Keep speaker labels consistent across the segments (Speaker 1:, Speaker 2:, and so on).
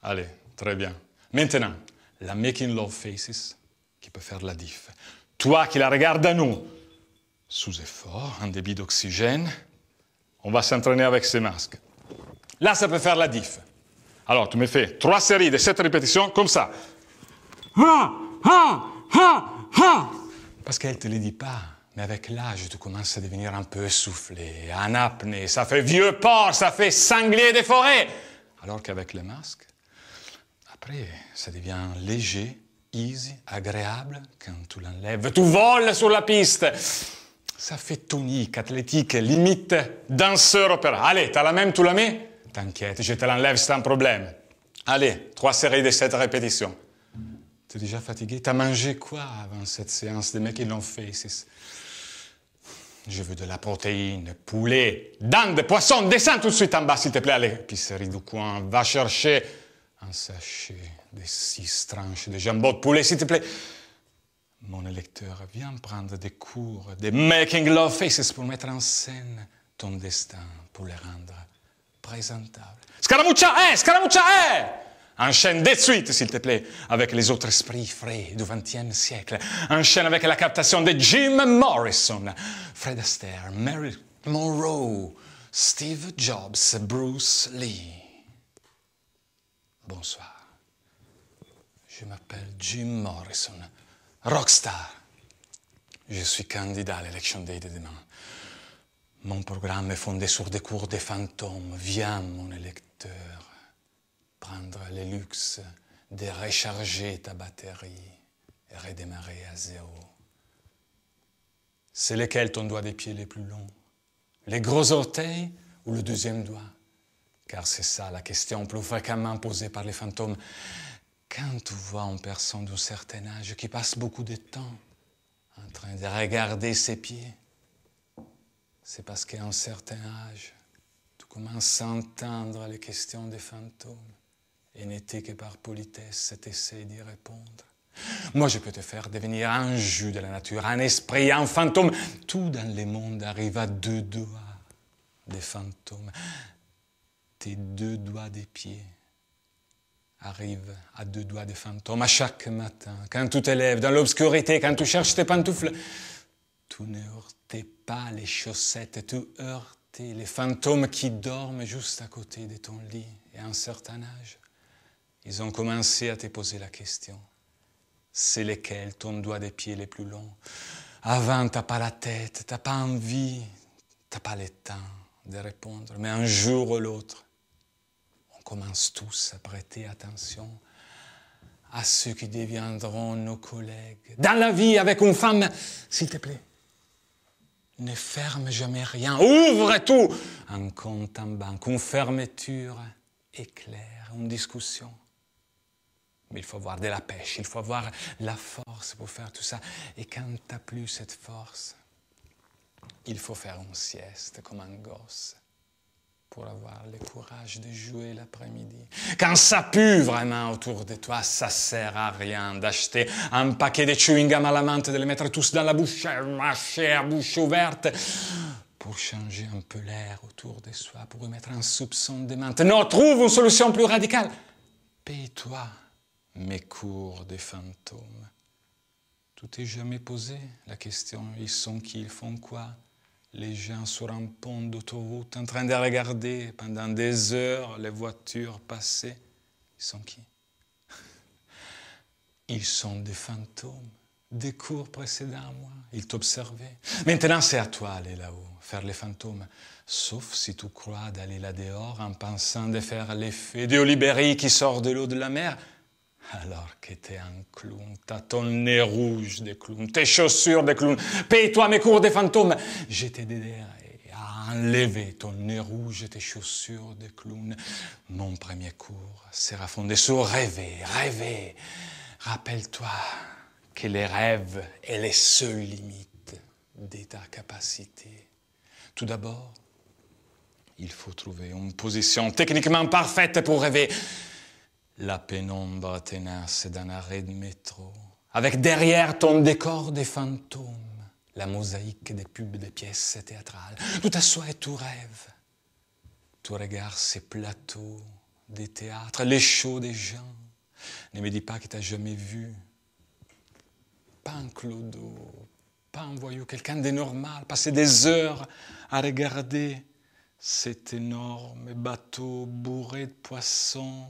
Speaker 1: Allez, très bien. Maintenant, la Making Love Faces qui peut faire la diff. Toi qui la regardes à nous, sous effort, en débit d'oxygène, on va s'entraîner avec ces masques. Là, ça peut faire la diff. Alors, tu me fais 3 séries de 7 répétitions comme ça. Parce qu'elle ne te le dit pas, mais avec l'âge, tu commences à devenir un peu essoufflé, en apnée, ça fait vieux porc, ça fait sanglier des forêts. Alors qu'avec le masque, après, ça devient léger, easy, agréable. Quand tu l'enlèves, tu voles sur la piste. Ça fait tonique, athlétique, limite danseur opéra. Allez, t'as la même, tu la mets? T'inquiète, je te l'enlève sans problème. Allez, 3 séries de 7 répétitions. T'es déjà fatigué? T'as mangé quoi avant cette séance de Making Love Faces? Je veux de la protéine, poulet, dinde, poisson. Descends tout de suite en bas, s'il te plaît, à l'épicerie du coin. Va chercher un sachet de 6 tranches de jambon de poulet, s'il te plaît. Mon électeur, viens prendre des cours de Making Love Faces pour mettre en scène ton destin, pour les rendre présentables. Scaramuccia, Scaramuccia, Enchaîne de suite, s'il te plaît, avec les autres esprits frais du XXe siècle. Enchaîne avec la captation de Jim Morrison, Fred Astaire, Marilyn Monroe, Steve Jobs, Bruce Lee. Bonsoir. Je m'appelle Jim Morrison, rockstar. Je suis candidat à l'élection day de demain. Mon programme est fondé sur des cours de fantômes. Viens, mon électeur, prendre le luxe de recharger ta batterie et redémarrer à zéro. C'est lequel ton doigt des pieds les plus longs? Les gros orteils ou le deuxième doigt? Car c'est ça la question plus fréquemment posée par les fantômes. Quand tu vois une personne d'un certain âge qui passe beaucoup de temps en train de regarder ses pieds, c'est parce qu'à un certain âge, tu commences à entendre les questions des fantômes et n'était que par politesse tu essaies d'y répondre. Moi, je peux te faire devenir un jus de la nature, un esprit, un fantôme. Tout dans le monde arrive à 2 doigts des fantômes. Tes 2 doigts des pieds arrivent à 2 doigts des fantômes. À chaque matin, quand tu te lèves dans l'obscurité, quand tu cherches tes pantoufles, tu ne heurtais pas les chaussettes, tu heurtais les fantômes qui dorment juste à côté de ton lit. Et à un certain âge, ils ont commencé à te poser la question. C'est lequel ton doigt des pieds les plus longs? Avant, tu n'as pas la tête, tu n'as pas envie, tu n'as pas le temps de répondre. Mais un jour ou l'autre, on commence tous à prêter attention à ceux qui deviendront nos collègues. Dans la vie, avec une femme, s'il te plaît, ne ferme jamais rien, ouvre tout. Un compte en banque, une fermeture éclaire, une discussion. Mais il faut avoir de la pêche, il faut avoir la force pour faire tout ça. Et quand tu n'as plus cette force, il faut faire une sieste comme un gosse pour avoir le courage de jouer l'après-midi. Quand ça pue vraiment autour de toi, ça ne sert à rien d'acheter un paquet de chewing-gum à la menthe, de les mettre tous dans la bouche, mâcher à bouche ouverte, pour changer un peu l'air autour de soi, pour y mettre un soupçon de menthe. Non, trouve une solution plus radicale. Paye-toi mes cours des fantômes. Tu t'es jamais posé la question, ils sont qui, ils font quoi? Les gens sur un pont d'autoroute en train de regarder pendant des heures les voitures passer. Ils sont qui? Ils sont des fantômes, des cours précédents à moi. Ils t'observaient. Maintenant, c'est à toi d'aller là-haut, faire les fantômes. Sauf si tu crois d'aller là dehors en pensant de faire l'effet de Olibéry qui sort de l'eau de la mer. Alors que t'es un clown, t'as ton nez rouge de clown, tes chaussures de clown, paye-toi mes cours de fantômes. Je t'aiderai à enlever ton nez rouge et tes chaussures de clown. Mon premier cours sera fondé sur rêver, rêver. Rappelle-toi que les rêves est les seules limites de ta capacité. Tout d'abord, il faut trouver une position techniquement parfaite pour rêver. La pénombre tenace d'un arrêt de métro, avec derrière ton décor des fantômes, la mosaïque des pubs des pièces théâtrales. Tu t'assois et tu rêves. Tu regardes ces plateaux des théâtres, les shows des gens. Ne me dis pas que tu n'as jamais vu. Pas un clodo, pas un voyou, quelqu'un de normal, passer des heures à regarder cet énorme bateau bourré de poissons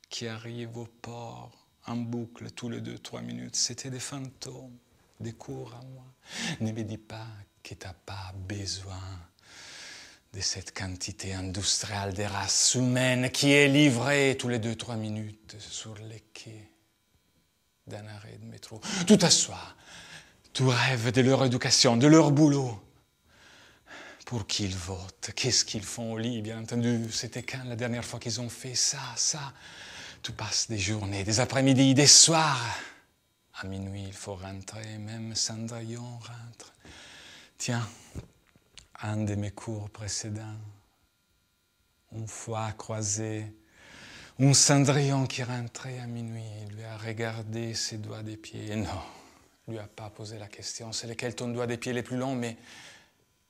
Speaker 1: qui arrive au port en boucle tous les 2-3 minutes. C'était des fantômes, des cours à moi. Ne me dis pas que tu n'as pas besoin de cette quantité industrielle de races humaines qui est livrée tous les 2-3 minutes sur les quais d'un arrêt de métro. Tout à soi, tu rêves de leur éducation, de leur boulot. Pour qui ils votent, qu'est-ce qu'ils font au lit, bien entendu. C'était quand la dernière fois qu'ils ont fait ça. Tu passes des journées, des après-midi, des soirs. À minuit, il faut rentrer, même Cendrillon rentre. Tiens, un de mes cours précédents, une fois croisé, un Cendrillon qui rentrait à minuit, il lui a regardé ses doigts des pieds. Non, il lui a pas posé la question, c'est lequel ton doigt des pieds les plus longs, mais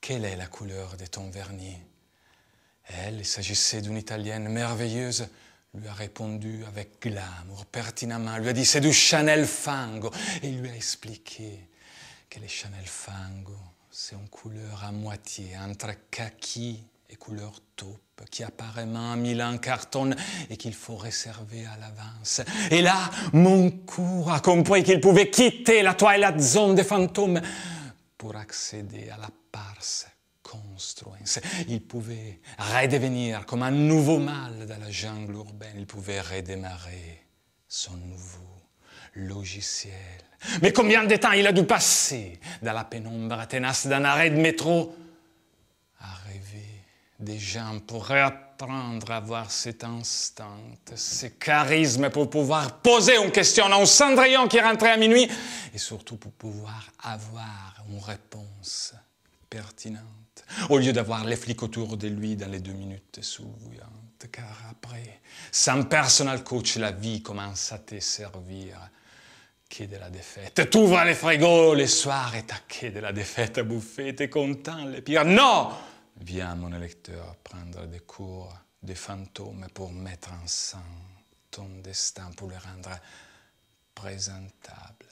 Speaker 1: quelle est la couleur de ton vernis? Elle, il s'agissait d'une Italienne merveilleuse, lui a répondu avec glamour, pertinemment, lui a dit c'est du Chanel Fango, et il lui a expliqué que les Chanel Fango, c'est une couleur à moitié, entre kaki et couleur taupe, qui apparemment à Milan cartonne et qu'il faut réserver à l'avance. Et là, mon cours a compris qu'il pouvait quitter la Twilight Zone des fantômes pour accéder à la Pars Construens. Il pouvait redevenir comme un nouveau mâle dans la jungle urbaine. Il pouvait redémarrer son nouveau logiciel. Mais combien de temps il a dû passer dans la pénombre tenace d'un arrêt de métro à rêver des gens pour réapprendre à voir cet instinct, ce charisme pour pouvoir poser une question à un Cendrillon qui rentrait à minuit et surtout pour pouvoir avoir une réponse pertinente au lieu d'avoir les flics autour de lui dans les 2 minutes souillantes. Car après, sans personal coach, la vie commence à te servir que de la défaite. Tu ouvres les frigos les soirs et t'as que de la défaite à bouffer, t'es content, le pire. Non! Viens, mon électeur, prendre des cours des fantômes pour mettre en scène ton destin, pour le rendre présentable.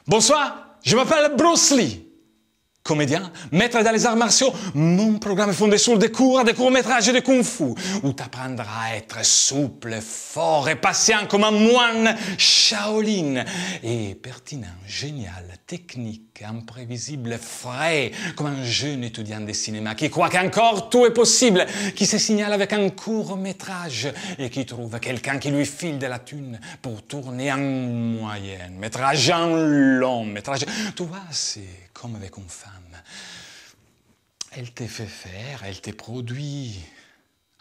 Speaker 1: Bonsoir, je m'appelle Bruce Lee. Comédien, maître dans les arts martiaux, mon programme est fondé sur des courts-métrages de kung-fu, où tu apprendras à être souple, fort et patient comme un moine Shaolin, et pertinent, génial, technique, imprévisible, frais, comme un jeune étudiant de cinéma qui croit qu'encore tout est possible, qui se signale avec un court-métrage et qui trouve quelqu'un qui lui file de la thune pour tourner en moyen-métrage, en long-métrage. Tu vois, c'est comme avec une femme. Elle te fait faire, elle te produit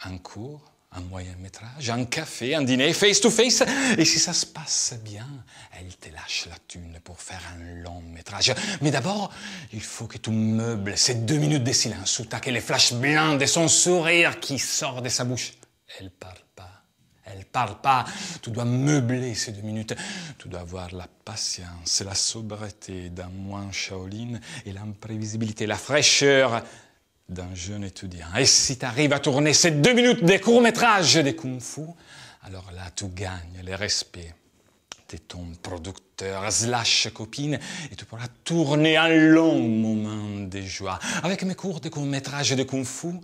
Speaker 1: un cours, un moyen-métrage, un café, un dîner, face-to-face. Et si ça se passe bien, elle te lâche la thune pour faire un long-métrage. Mais d'abord, il faut que tu meubles ces 2 minutes de silence où t'as que les flashs blancs de son sourire qui sort de sa bouche. Elle parle pas. Elle parle pas. Tu dois meubler ces 2 minutes. Tu dois avoir la patience, la sobriété d'un moine Shaolin et l'imprévisibilité, la fraîcheur d'un jeune étudiant. Et si tu arrives à tourner ces 2 minutes de court-métrage de kung-fu, alors là, tu gagnes le respect de ton producteur / copine et tu pourras tourner un long moment de joie. Avec mes cours de court-métrage de kung-fu,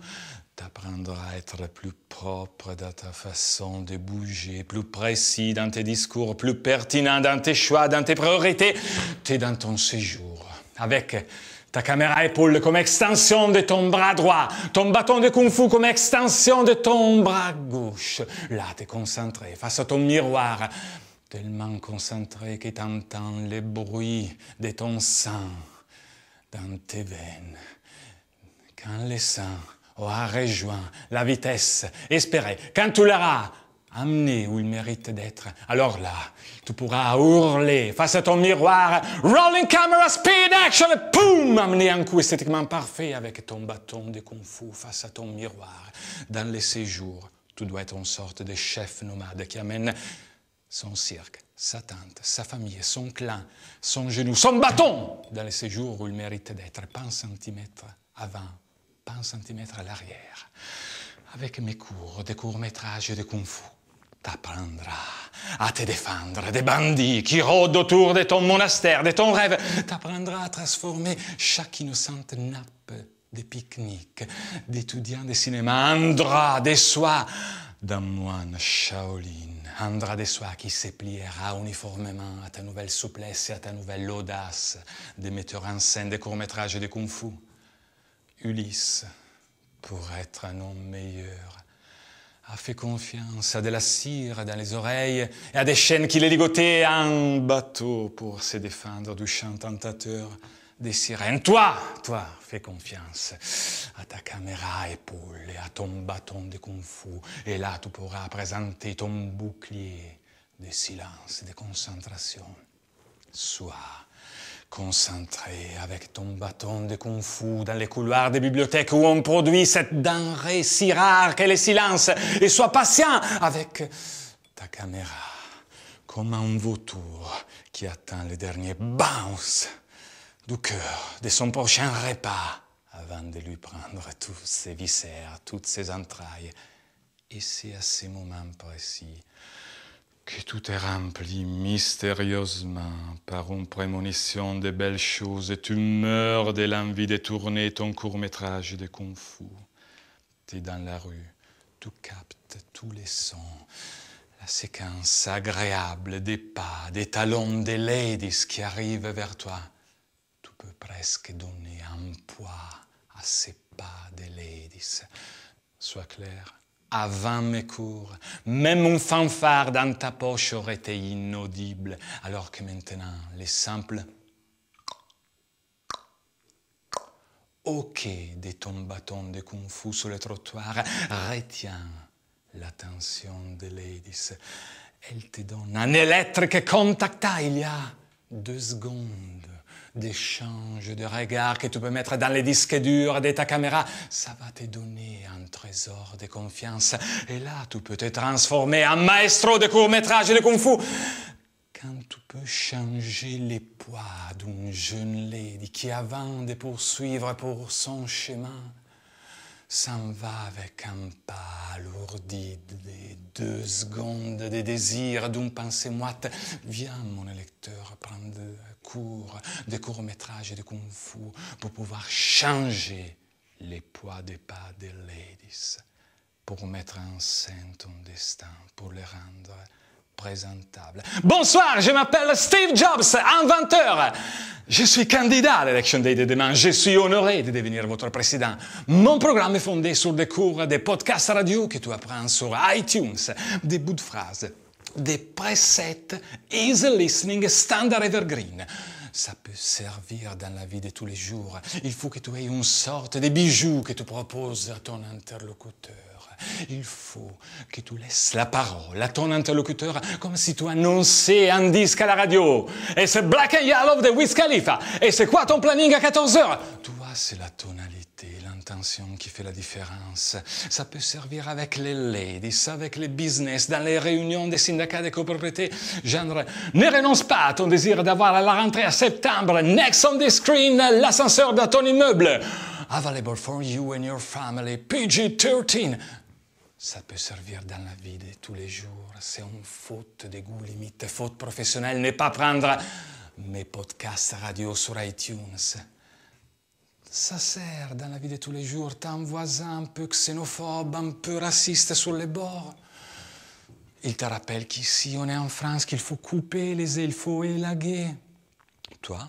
Speaker 1: tu apprendras à être plus propre dans ta façon de bouger, plus précis dans tes discours, plus pertinent dans tes choix, dans tes priorités. Tu es dans ton séjour. Avec ta caméra à épaule comme extension de ton bras droit, ton bâton de kung-fu comme extension de ton bras gauche. Là, tu es concentré face à ton miroir, tellement concentré que tu entends les bruits de ton sang dans tes veines. Quand le sang aura rejoint la vitesse espérée, quand tu l'auras amené où il mérite d'être, alors là, tu pourras hurler face à ton miroir, rolling camera, speed action, et poum, amener un coup esthétiquement parfait avec ton bâton de kung-fu face à ton miroir. Dans les séjours, tu dois être une sorte de chef nomade qui amène son cirque, sa tante, sa famille, son clan, son genou, son bâton dans les séjours où il mérite d'être, pas un centimètre avant, pas un centimètre à l'arrière. avec mes cours, des courts-métrages de kung-fu. T'apprendras à te défendre des bandits qui rôdent autour de ton monastère, de ton rêve. T'apprendras à transformer chaque innocente nappe de pique-nique, d'étudiant de cinéma en drap de soie d'un moine Shaolin. Un drap de soie qui se pliera uniformément à ta nouvelle souplesse et à ta nouvelle audace de metteur en scène des courts-métrages de kung-fu. Ulysse, pour être un homme meilleur, a fait confiance à de la cire dans les oreilles et à des chaînes qui les ligotaient en bateau pour se défendre du chant tentateur des sirènes. Toi, fais confiance à ta caméra à épaule et à ton bâton de kung-fu. Et là, tu pourras présenter ton bouclier de silence et de concentration. Sois concentré avec ton bâton de kung-fu dans les couloirs des bibliothèques où on produit cette denrée si rare qu'est le silence. Et sois patient avec ta caméra, comme un vautour qui attend le dernier bounce du cœur de son prochain repas avant de lui prendre tous ses viscères, toutes ses entrailles. Et c'est à ces moments précis que tout est rempli mystérieusement par une prémonition de belles choses et tu meurs de l'envie de tourner ton court-métrage de kung-fu. Tu es dans la rue, tu captes tous les sons, la séquence agréable des pas, des talons des ladies qui arrivent vers toi. Tu peux presque donner un poids à ces pas des ladies. Sois clair. Avant mes cours, même une fanfare dans ta poche aurait été inaudible, alors que maintenant, les simples hoquets de ton bâton de kung-fu sur le trottoir retient l'attention des ladies. Elles te donnent un électrique contact il y a 2 secondes d'échange de regards que tu peux mettre dans les disques durs de ta caméra. Ça va te donner un trésor de confiance. Et là, tu peux te transformer en maestro de court-métrage de kung-fu. Quand tu peux changer les poids d'une jeune lady qui, avant de poursuivre pour son chemin, s'en va avec un pas alourdi de 2 secondes de désir, d'une pensée moite. Viens, mon électeur, prendre cours de courts-métrages de kung-fu pour pouvoir changer les poids des pas des ladies, pour mettre en scène ton destin, pour les rendre présentable. Bonsoir, je m'appelle Steve Jobs, inventeur. Je suis candidat à l'Election Day de demain. Je suis honoré de devenir votre président. Mon programme est fondé sur des cours, des podcasts radio que tu apprends sur iTunes, des bouts de phrases, des presets easy listening standard evergreen. Ça peut servir dans la vie de tous les jours. Il faut que tu aies une sorte de bijou que tu proposes à ton interlocuteur. Il faut que tu laisses la parole à ton interlocuteur comme si tu annonçais un disque à la radio. Et c'est Black and Yellow de Wiz Khalifa. Et c'est quoi ton planning à 14h? Tu vois, c'est la tonalité, l'intention qui fait la différence. Ça peut servir avec les ladies, avec les business, dans les réunions des syndicats de copropriété. Genre, ne renonce pas à ton désir d'avoir à la rentrée à septembre, next on the screen, l'ascenseur de ton immeuble. Available for you and your family, PG-13. Ça peut servir dans la vie de tous les jours. C'est une faute de goût limite, faute professionnelle, ne pas prendre mes podcasts radio sur iTunes. Ça sert dans la vie de tous les jours. T'as un voisin un peu xénophobe, un peu raciste sur les bords. Il te rappelle qu'ici, on est en France, qu'il faut couper les œufs, il faut élaguer. Toi,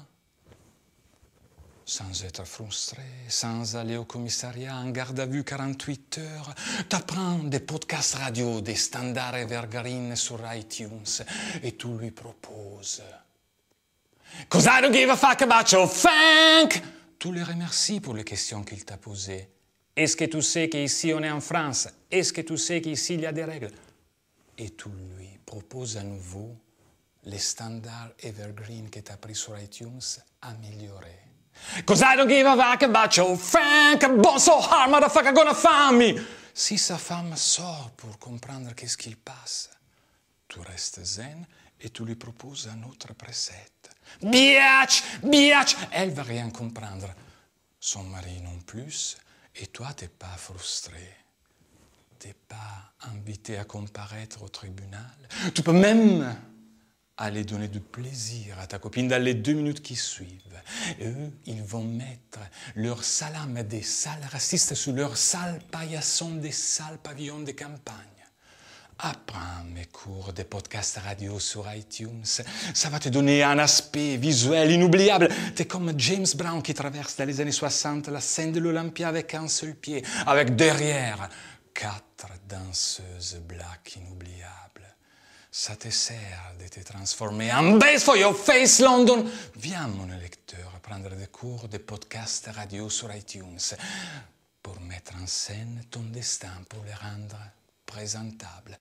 Speaker 1: sans être frustré, sans aller au commissariat en garde à vue 48 heures, t'apprends des podcasts radio, des standards evergreen sur iTunes et tu lui proposes. Cause I don't give a fuck about your funk! Tu le remercies pour les questions qu'il t'a posées. Est-ce que tu sais qu'ici on est en France? Est-ce que tu sais qu'ici il y a des règles? Et tu lui proposes à nouveau les standards evergreen que tu as pris sur iTunes améliorés. Cause I don't give a fuck about your Frank, bon so hard, motherfucker gonna find me. Si sa femme sort pour comprendre qu'est-ce qu'il passe, tu restes zen et tu lui proposes un autre preset. Biatch, biatch, elle va rien comprendre. Son mari non plus, et toi t'es pas frustré. t'es pas invité à comparaître au tribunal. Tu peux même aller donner du plaisir à ta copine dans les 2 minutes qui suivent. Et eux, ils vont mettre leur salame des sales racistes sur leur sale paillasson des sales pavillons de campagne. Apprends mes cours de podcast radio sur iTunes. Ça va te donner un aspect visuel inoubliable. T'es comme James Brown qui traverse dans les années 60 la scène de l'Olympia avec un seul pied, avec derrière 4 danseuses black inoubliables. Ça te sert de te transformer en base for your face, London. Viens, mon lecteur, prendre des cours de podcast radio sur iTunes pour mettre en scène ton destin, pour le rendre présentable.